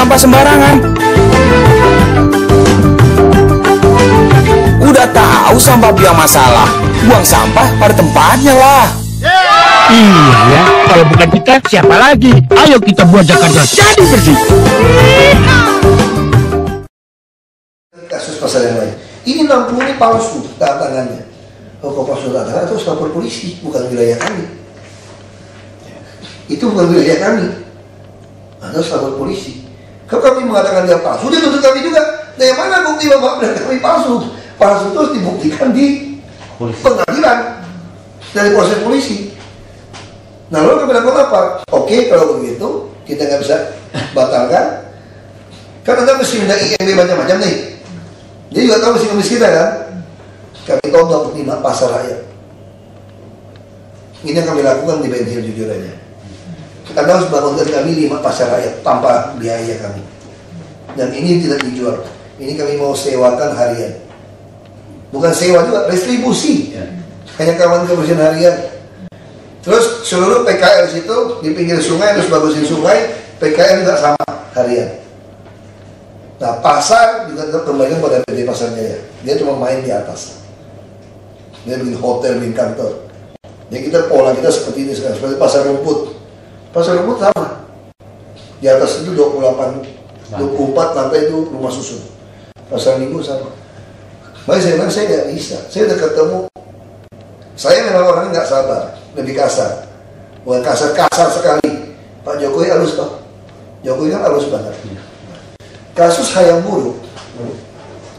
sampah sembarangan. Udah tahu sampah biang masalah, buang sampah pada tempatnya lah. Iya ya, kalau bukan kita siapa lagi? Ayo kita buat Jakarta jadi bersih. Kasus pasal yang lain, ini 60 ini palsu tangannya. Kalau palsu tangan itu harus lapor polisi, bukan wilayah kami. Itu bukan wilayah kami. Harus lapor polisi. Kalau kami mengatakan dia palsu, dia tuntut kami juga. Nah, yang mana bukti bapak dan kami palsu? Palsu itu harus dibuktikan di pengadilan dari proses polisi. Nah, lalu kami lakukan apa? Oke, kalau begitu kita nggak bisa batalkan. Kan Anda mesti minta IMB macam-macam nih. Dia juga tahu mesti ngemis kita kan. Kami tonton 5 pasar rakyat. Ini yang kami lakukan di Benhil jujur aja. Anda harus bangunkan kami 5 pasar rakyat tanpa biaya kami. Dan ini tidak dijual. Ini kami mau sewakan harian. Bukan sewa juga, restribusi. Hanya kawan kebersihan harian. Terus seluruh PKL situ di pinggir sungai harus bagusin sungai, PKL juga sama harian. Nah, pasar juga tetap kembalikan pada PT Pasar Jaya. Dia cuma main di atas. Dia bikin hotel, bikin kantor. Jadi kita pola kita seperti ini sekarang, seperti pasar rumput. Pasar rumput sama. Di atas itu 24 lantai itu rumah susun. Pasar minggu sama. Makanya saya bilang saya nggak bisa. Saya udah ketemu. Saya memang orangnya nggak sabar, lebih kasar. Bukan kasar sekali. Pak Jokowi halus toh. Jokowi kan halus banget. Kasus Hayam Buruk,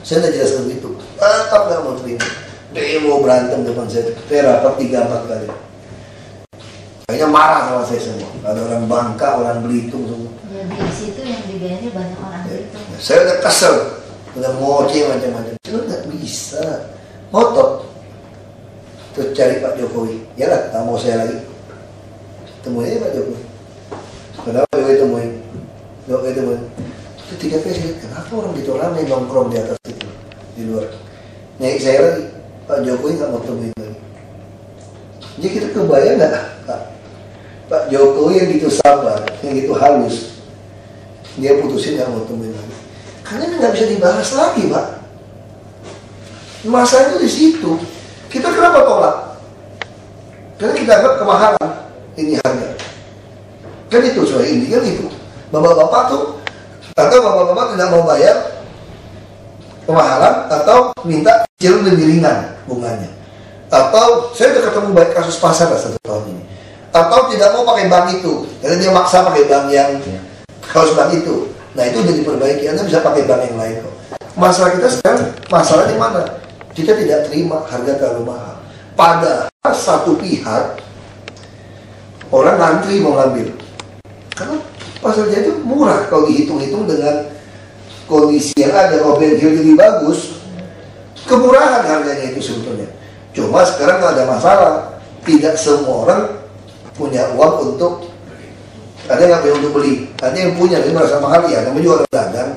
saya udah jelaskan itu. Tetap nggak mau terima. Demo berantem depan saya rapat 3-4 kali. Kayaknya marah sama saya semua. Ada orang Bangka, orang Belitung semua. Ya, di situ yang di Benhil banyak orang Belitung. Saya udah kesel, udah ngoceh macam-macam. Itu nggak bisa. Ngotot. Terus cari Pak Jokowi. Ya lah, tak mau saya lagi. Temuin aja Pak Jokowi. Kenapa Jokowi temuin? Jokowi temuin. Ketika saya lihat, kenapa orang gitu ramai nongkrong di atas itu, di luar. Nyai saya lagi, Pak Jokowi nggak mau temuin lagi. Jadi kita kebayang nggak, Pak Jokowi yang gitu sabar, yang gitu halus, dia putusin nggak mau temuin lagi. Karena ini nggak bisa dibahas lagi, Pak. Masalahnya di situ. Kita kenapa tolak? Karena kita anggap kemahalan ini harga. Kan itu soal ini kan itu. Bapak-bapak tuh, atau bapak-bapak tidak mau bayar kemahalan atau minta cicilan lebih ringan bunganya, atau saya sudah ketemu baik kasus pasar 1 tahun ini, atau tidak mau pakai bank itu karena dia maksa pakai bank yang harus bank itu. Nah, itu udah diperbaiki. Anda bisa pakai bank yang lain kok. Masalah kita sekarang, masalah di mana? Kita tidak terima harga terlalu mahal. Padahal satu pihak orang ngantri mau ngambil karena pasar Jaya itu murah kalau dihitung-hitung dengan kondisi yang ada. Kalau Benhil jadi bagus, kemurahan harganya itu sebetulnya. Cuma sekarang nggak ada masalah. Tidak semua orang punya uang untuk, ada yang nggak punya untuk beli, ada yang punya, dia merasa mahal ya. Namanya juga orang dagang.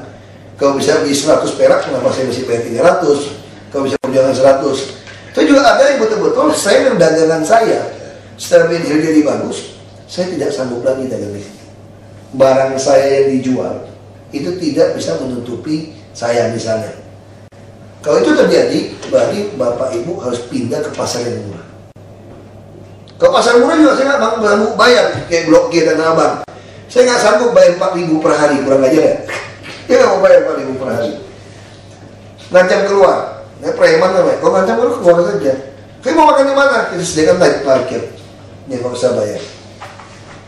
Kalau bisa beli 100 perak, kenapa saya mesti bayar 300? Kalau bisa perjuangan 100. Tapi juga ada yang betul-betul saya dan dagangan saya setelah Benhil jadi bagus, saya tidak sanggup lagi dagang di sini. Barang saya yang dijual itu tidak bisa menutupi saya misalnya. Kalau itu terjadi, berarti Bapak Ibu harus pindah ke pasar yang murah. Kalau pasar murah juga saya nggak sanggup bayar kayak Blok G dan Abang. Saya nggak sanggup bayar 4.000 per hari, kurang aja ya. Dia nggak mau bayar 4.000 per hari. Ngancam keluar, nah, preman namanya. Kalau ngancam keluar saja. Kamu mau makan di mana? Kita sediakan naik parkir. Dia nggak usah bayar.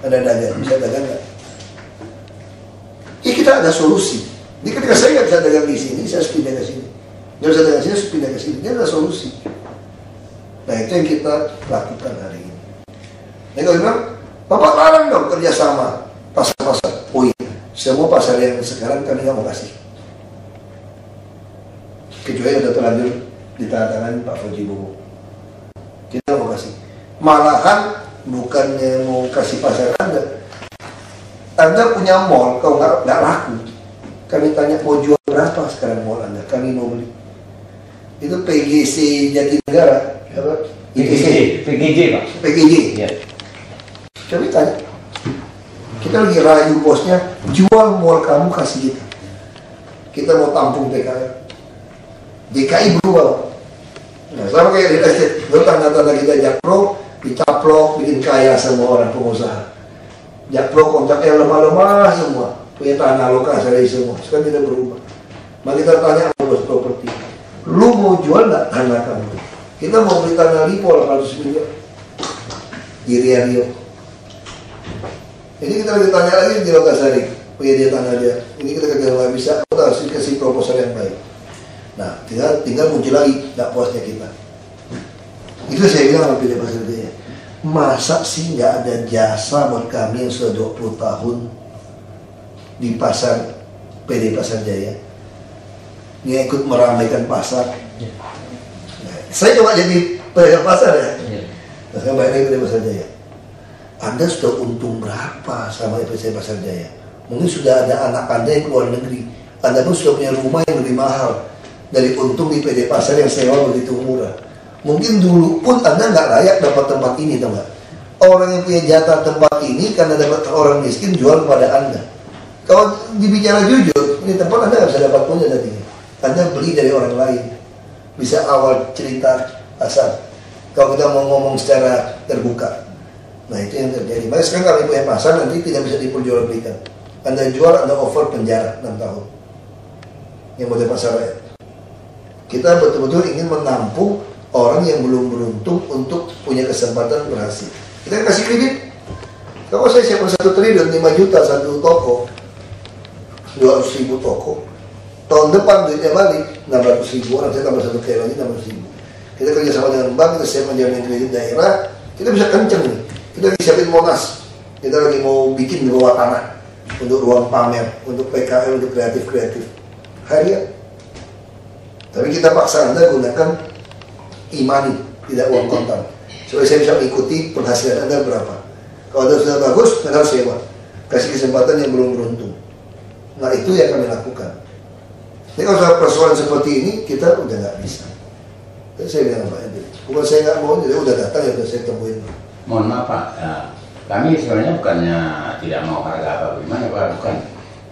Ada dagang, bisa dagang nggak? Ya kita ada solusi. Jadi ketika saya nggak bisa dagang di sini, saya harus pindah ke sini. Nggak bisa dagang di sini, harus pindah ke sini. Ini ada solusi. Nah, itu yang kita lakukan hari ini. Nah, kalau bilang, Bapak larang dong kerjasama pasar-pasar. Oh iya, semua pasar yang sekarang kami nggak mau kasih. Kecuali udah terlanjur ditandatangani Pak Fauzi Bowo. Kita mau kasih. Malahan bukannya mau kasih pasar Anda punya mall, kalau nggak laku, kami tanya mau jual berapa sekarang mall Anda, kami mau beli. Itu PGC Jatinegara, apa? PGJ Pak. PGJ. Ya. Kami tanya, Kita lagi rayu bosnya, jual mall kamu kasih kita. Kita mau tampung PKL. DKI berubah. Nah, sama kayak di estate, tanda-tanda kita Jakpro, dicaplok, bikin kaya semua orang pengusaha. Jakpro kontraknya lemah-lemah semua, punya tanah lokasi semua. Sekarang kita berubah. Maka kita tanya sama bos properti, lu mau jual nggak tanah kamu? Kita mau beli tanah Lipo 800 miliar di Rio. Ini kita lagi tanya lagi di Lokasari, punya dia tanah dia. Ini kita kerja nggak bisa, kita harus kasih proposal yang baik. Nah, tinggal muncul lagi nggak puasnya kita. Itu saya bilang sama PD Pasar Jaya. Masa sih nggak ada jasa buat kami yang sudah 20 tahun di pasar PD Pasar Jaya, yang ikut meramaikan pasar. Nah, saya coba jadi pedagang pasar ya. Nah, saya bayar PD Pasar Jaya. Anda sudah untung berapa sama EPC Pasar Jaya? Mungkin sudah ada anak Anda yang keluar negeri. Anda pun sudah punya rumah yang lebih mahal dari untung di PD Pasar yang sewa begitu murah. Mungkin dulu pun Anda nggak layak dapat tempat ini, tahu nggak? Orang yang punya jatah tempat ini karena dapat orang miskin jual kepada Anda. Kalau dibicara jujur, ini tempat Anda nggak bisa dapat punya tadinya. Anda beli dari orang lain. Bisa awal cerita pasar. Kalau kita mau ngomong secara terbuka. Nah itu yang terjadi. Makanya sekarang kalau punya pasar nanti tidak bisa diperjualbelikan. Anda jual, Anda offer penjara 6 tahun. Yang model pasar rakyat. Kita betul-betul ingin menampung orang yang belum beruntung untuk punya kesempatan berhasil. Kita kasih kredit. Kalau saya siapkan 1 triliun, 5 juta satu toko, 200.000 toko. Tahun depan duitnya balik 600.000 orang, saya tambah 1 kali lagi 600.000. Kita kerjasama dengan bank, kita siapkan jaminan kredit daerah, kita bisa kenceng nih. Kita lagi siapin Monas, kita lagi mau bikin di bawah tanah untuk ruang pamer, untuk PKL, untuk kreatif-kreatif harian. Tapi kita paksa Anda gunakan e-money, tidak uang kontan, supaya saya bisa mengikuti penghasilan Anda berapa. Kalau Anda sudah bagus, Anda harus sewa, kasih kesempatan yang belum beruntung. Nah itu yang kami lakukan. Ini kalau soal persoalan seperti ini, kita udah nggak bisa. Jadi saya bilang Pak Edi, bukan saya nggak mau, jadi udah datang ya udah saya temuin. Mohon maaf Pak, kami sebenarnya bukannya tidak mau harga apa bagaimana Pak, bukan.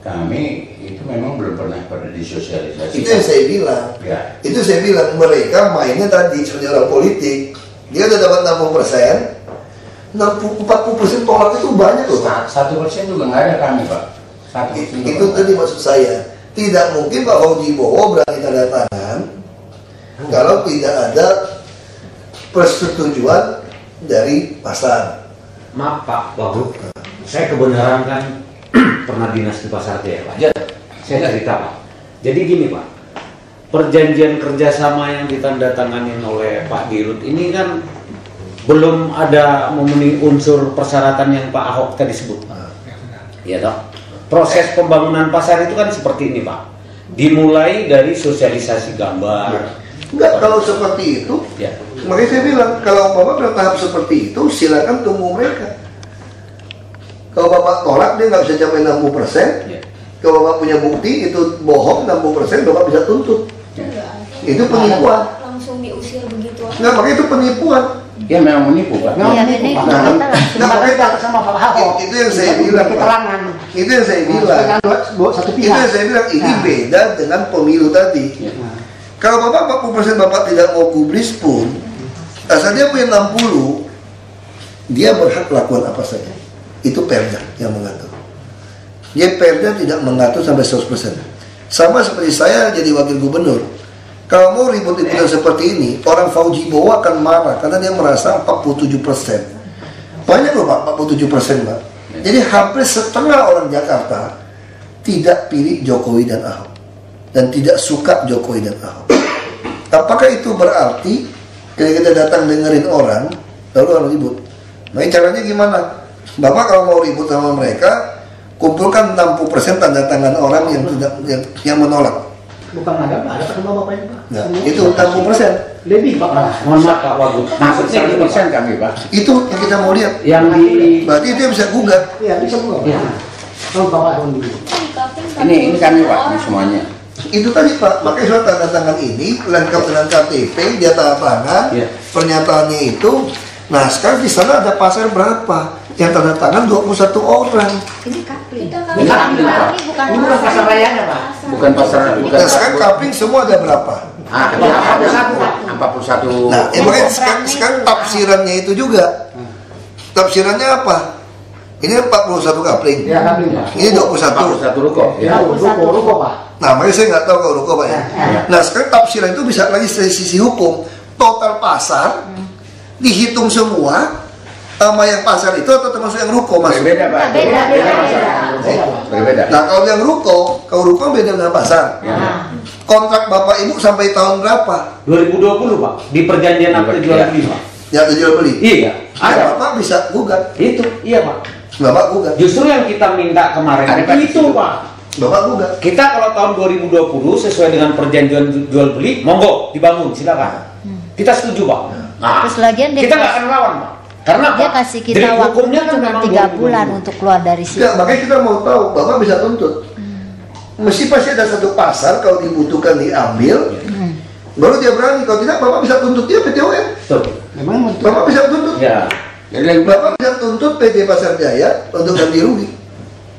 Kami itu memang belum pernah disosialisasi. Itu yang saya bilang. Ya. Itu saya bilang mereka mainnya tadi sebagai orang politik. Dia udah dapat 60%, 40% tolak itu banyak loh Pak. 1% juga nggak ada kami Pak. Itu tadi maksud saya. Tidak mungkin Pak Fauji Bowo berani tanda tangan kalau tidak ada persetujuan dari pasar. Maaf Pak Wagub, saya kebenaran kan pernah dinas di Pasar Jaya Pak. Saya cerita Pak. Jadi gini Pak, perjanjian kerjasama yang ditandatangani oleh Pak Dirut ini kan belum ada memenuhi unsur persyaratan yang Pak Ahok tadi sebut. Iya toh? Proses pembangunan pasar itu kan seperti ini Pak. Dimulai dari sosialisasi gambar. Enggak, kalau seperti itu, ya. Makanya saya bilang, kalau Bapak pada tahap seperti itu, silakan tunggu mereka. Kalau Bapak tolak, dia nggak bisa capai 60%. Ya. Kalau Bapak punya bukti, itu bohong 60%, Bapak bisa tuntut. Ya. Itu penipuan. Langsung diusir begitu. Nggak, makanya itu penipuan. Ya memang menipu Pak. Iya, menipu. Nah, makanya sama Pak Ahok. Itu yang saya bilang. Itu yang saya bilang. Itu yang saya bilang, ini beda dengan pemilu tadi. Ya. Kalau Bapak 40% Bapak tidak mau gubris pun, asal dia punya 60, dia berhak lakukan apa saja. Itu Perda yang mengatur. Dia Perda tidak mengatur sampai 100%. Sama seperti saya jadi wakil gubernur. Kalau mau ribut-ributan seperti ini, orang Fauji Bowo akan marah karena dia merasa 47%. Banyak loh Pak, 47% Pak. Jadi hampir setengah orang Jakarta tidak pilih Jokowi dan Ahok. Dan tidak suka Jokowi dan Ahok. Apakah itu berarti ketika kita datang dengerin orang, lalu orang ribut? Nah caranya gimana? Bapak kalau mau ribut sama mereka, kumpulkan 60% tanda tangan orang yang tidak yang menolak. Bukan ada kan Bapak ini Pak? Nah, itu 60%. Lebih Pak. Mohon maaf Pak Wagub. Maksudnya 100% kami Pak. Itu yang kita mau lihat. Yang di berarti dia bisa gugat. Iya, bisa gugat. Ya. Kalau Bapak dulu. Ini kami Pak, ini semuanya. Itu tadi Pak, makanya surat tanda tangan ini lengkap dengan KTP, dia tanda tangan, ya. Pernyataannya itu. Nah sekarang di sana ada pasar berapa? Yang tanda tangan 21 orang. Ini kapling. Ini kapling, Pak. Ini bukan pasar rayanya, Pak. Bukan pasar, bukan. Nah, sekarang kapling semua ada berapa? Ada 41. Nah, makanya sekarang tafsirannya itu juga. Tafsirannya apa? Ini 41 kapling. Ya, kapling, Pak. Ini 21. 41 ruko. Ya, ruko, Pak. Nah, makanya saya nggak tahu kalau ruko Pak ya. Nah, sekarang tafsiran itu bisa lagi dari sisi hukum. Total pasar dihitung semua sama yang pasar itu atau termasuk yang ruko masuk? Berbeda, Pak. Beda. Berbeda. Nah, kalau yang ruko, kalau ruko beda dengan pasar. Ya. Kontrak Bapak Ibu sampai tahun berapa? 2020, Pak. Di perjanjian akte jual beli, Pak. Yang jual beli? Iya, Ya, ada. Bapak bisa gugat. Itu, iya, Pak. Bapak gugat. Justru yang kita minta kemarin Ada itu, Pak. Pak. Bapak gugat. Kita kalau tahun 2020 sesuai dengan perjanjian jual beli, monggo dibangun, silakan. Kita setuju, Pak. Nah, Terus lagian dia kita nggak akan lawan, Pak. Karena Dia Pak, kasih kita dari waktunya hukumnya kan cuma memang 3 2020. bulan untuk keluar dari situ. Ya, makanya kita mau tahu, Bapak bisa tuntut. Mesti pasti ada satu pasar kalau dibutuhkan diambil, baru dia berani. Kalau tidak, Bapak bisa tuntut dia PT UN. Betul. Bapak bisa tuntut. Ya. Jadi Bapak bisa tuntut PT Pasar Jaya untuk ganti rugi.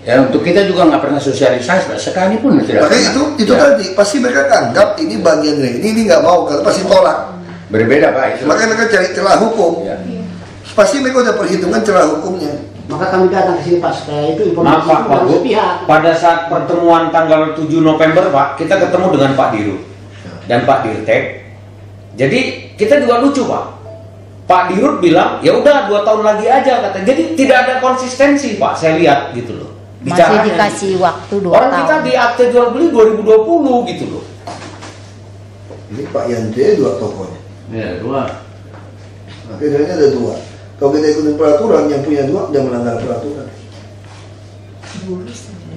ya untuk kita juga nggak pernah sosialisasi, Pak. Sekalipun tidak. Makanya pernah. itu Ya. tadi pasti mereka anggap ini bagian dari ini nggak mau, karena pasti tolak. Berbeda, Pak. Itu. Makanya mereka cari celah hukum. Ya. Pasti mereka udah perhitungan celah hukumnya. Maka kami datang ke sini Pak supaya itu Maaf informasi Pak, itu Pak harus Bu, sepihak. pada saat pertemuan tanggal 7 November Pak, kita ketemu dengan Pak Dirut dan Pak Dirtek. Jadi kita juga lucu Pak. Pak Dirut bilang, ya udah 2 tahun lagi aja kata. Jadi tidak ada konsistensi Pak, saya lihat gitu loh. Masih Bicaranya dikasih gitu. waktu 2 Orang tahun. kita di akte jual beli 2020 gitu loh. Ini Pak Yandre 2 tokonya. Ya, 2. Akhirnya ada 2. Kalau kita ikutin peraturan, yang punya 2 udah melanggar peraturan.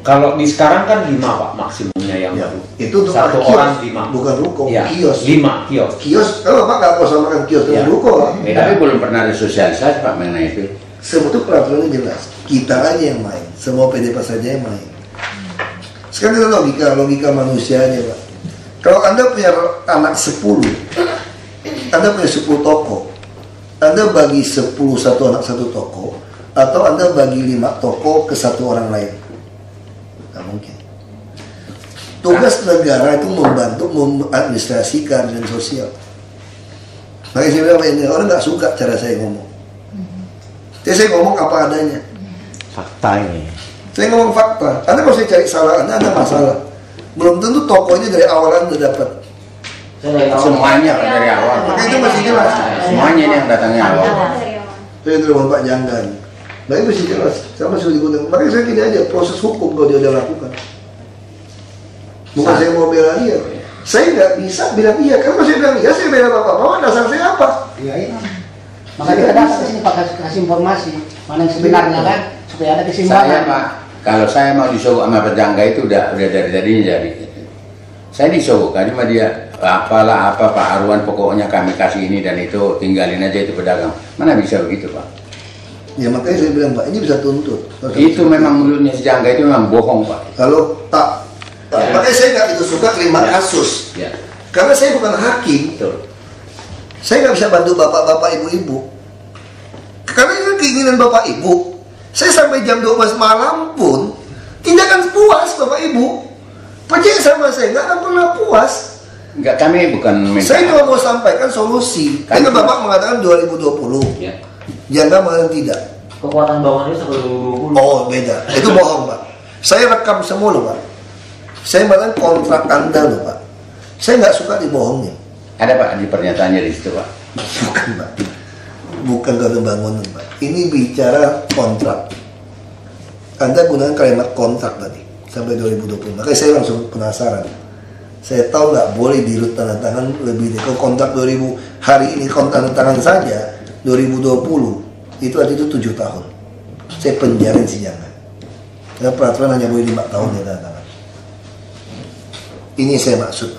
Kalau di sekarang kan 5 Pak maksimumnya yang Ya, baru. itu untuk Satu kios, orang 5. bukan ruko, Ya, kios. 5 kios. Kios, kalau Bapak nggak mau samakan kios dengan Ya. ruko lah. Beda. Tapi belum pernah ada sosialisasi, Pak, mengenai itu. Sebetulnya peraturannya jelas. Kita aja yang main, semua PD Pasar Jaya yang main. Sekarang kita logika manusianya Pak. Kalau Anda punya anak 10, Anda punya 10 toko, Anda bagi 10 satu anak satu toko, atau Anda bagi 5 toko ke satu orang lain. Nggak mungkin. Tugas negara itu membantu mengadministrasi keadilan sosial. Makanya saya bilang ini orang nggak suka cara saya ngomong. Jadi saya ngomong apa adanya. Fakta ini. Saya ngomong fakta. Anda kalau saya cari salah, Anda ada masalah. Belum tentu toko ini dari awal Anda dapat. Semuanya Pak, dari awal. Maka itu masih jelas. Semuanya ini yang datangnya awal. Saya telepon Pak Janggan. Nah itu masih jelas. Sama sudah digunakan. Makanya saya gini aja, proses hukum kalau dia udah lakukan. Bukan saya mau bela dia. Saya nggak bisa bilang iya. Karena kalau saya bilang iya, saya bela bapak-bapak. Dasar saya apa? Iya, iya. Maka kita datang ke sini Pak kasih informasi mana yang sebenarnya kan supaya ada Saya, keseimbangan. Pak, kalau saya mau disuruh sama Pejangga itu udah dari tadinya jadi. Saya disuruh kan cuma dia apalah apa Pak Arwan pokoknya kami kasih ini dan itu tinggalin aja itu pedagang. Mana bisa begitu Pak? Ya makanya saya bilang Pak, ini bisa tuntut. Itu memang mulutnya si Jangga itu memang bohong Pak. Kalau tak, makanya saya nggak itu suka terima kasus. Ya, Karena saya bukan hakim. betul. Saya nggak bisa bantu bapak-bapak ibu-ibu. Karena itu keinginan bapak ibu. Saya sampai jam 12 malam pun tidak akan puas bapak ibu. Percaya sama saya, nggak akan pernah puas. Enggak, kami bukan minta. Saya cuma mau sampaikan solusi. Karena bapak mengatakan 2020. Ya. Jangka mengatakan tidak. Kekuatan bangunnya sampai 2020. Oh beda, itu bohong Pak. Saya rekam semua loh Pak. Saya mengatakan kontrak Anda loh Pak. Saya nggak suka dibohongin. Ada Pak di pernyataannya di situ Pak. Bukan Pak. Bukan kalau bangunan Pak. Ini bicara kontrak. Anda gunakan kalimat kontrak tadi sampai 2020. Makanya saya langsung penasaran. Saya tahu nggak boleh dirut tanda tangan lebih dari kalau kontrak 2000 hari ini kontrak tanda tangan saja 2020 itu artinya itu 7 tahun. Saya penjarain si Jangan. Karena peraturan hanya boleh 5 tahun ya tanda tangan. Ini yang saya maksud.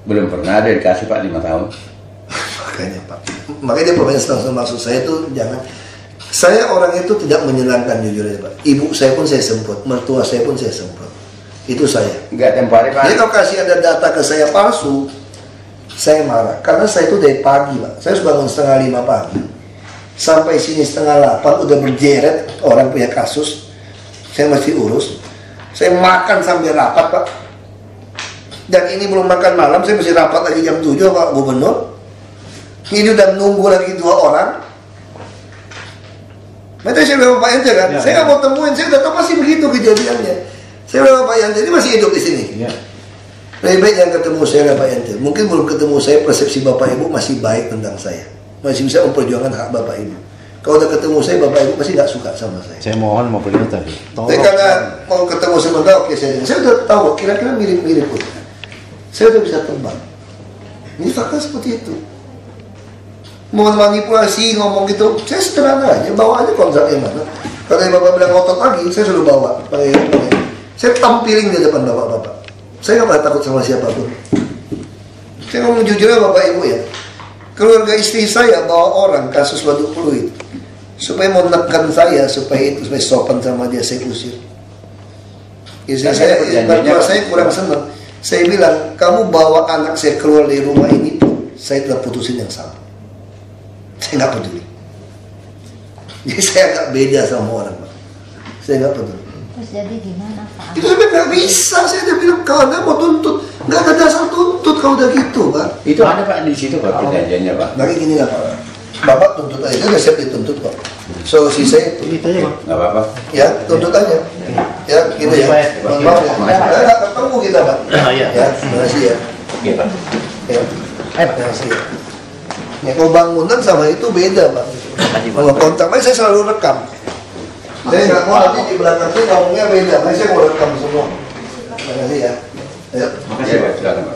Belum pernah ada dikasih Pak 5 tahun. Makanya Pak. Makanya dia langsung maksud saya itu jangan. Saya orang itu tidak menyenangkan jujur aja Pak. Ibu saya pun saya semprot, mertua saya pun saya semprot. Itu saya. Enggak tempo hari Pak. Jadi kalau kasih ada data ke saya palsu, saya marah. Karena saya itu dari pagi Pak. Saya sudah bangun 4:30 pagi. sampai sini 7:30 udah berjeret orang punya kasus, saya mesti urus. Saya makan sampai rapat Pak, dan ini belum makan malam, saya mesti rapat lagi jam 7 Pak Gubernur. Ini udah nunggu lagi 2 orang. Nanti saya bilang Pak Ente kan, saya nggak mau temuin, saya udah tahu pasti begitu kejadiannya. Saya bilang Pak Ente ini masih hidup di sini. Lebih baik yang ketemu saya Pak Ente. Mungkin belum ketemu saya, persepsi Bapak Ibu masih baik tentang saya, masih bisa memperjuangkan hak Bapak Ibu. Kalau udah ketemu saya, Bapak Ibu masih nggak suka sama saya. Saya mohon mau beliau tadi. Tapi karena mau ketemu sebentar, oke saya udah tahu kira-kira mirip-mirip pun. Saya udah bisa tebak. Ini fakta seperti itu. Mau manipulasi ngomong gitu, saya sederhana aja, bawa aja kontraknya mana. Kalau Bapak bilang ngotot lagi, saya sudah bawa. Saya tampilin di depan Bapak-Bapak. Saya nggak pernah takut sama siapapun. Saya ngomong jujurnya Bapak Ibu ya, keluarga istri saya bawa orang kasus waduk fluid supaya mau menekan saya supaya sopan sama dia, saya usir. Istri saya kurang senang. Saya bilang, kamu bawa anak saya keluar dari rumah ini pun saya telah putusin yang sama. Saya nggak peduli. Jadi saya nggak beda sama orang Pak. Saya nggak peduli. Terus jadi gimana Pak? Itu sampai nggak bisa. Saya udah bilang kalau Anda mau tuntut, nggak ada dasar tuntut kalau udah gitu Pak. Itu ada Pak di situ Pak perjanjiannya Pak. Bagi gini lah Pak. Bapak tuntut aja, udah siap dituntut Pak. Solusi saya itu. Nggak apa-apa. Ya, tuntut aja. Ya, gitu ya. Mohon maaf ya. Saya nggak ketemu kita Pak. Ya, terima kasih ya. Oke Pak. Ya, terima kasih ya. Ya, kalau bangunan sama itu beda Pak. Kalau kontraknya saya selalu rekam. Saya nggak mau nanti di belakang itu ngomongnya beda. Makanya saya mau rekam semua. Terima kasih ya. Ayo. Makasih Pak. Silakan Pak.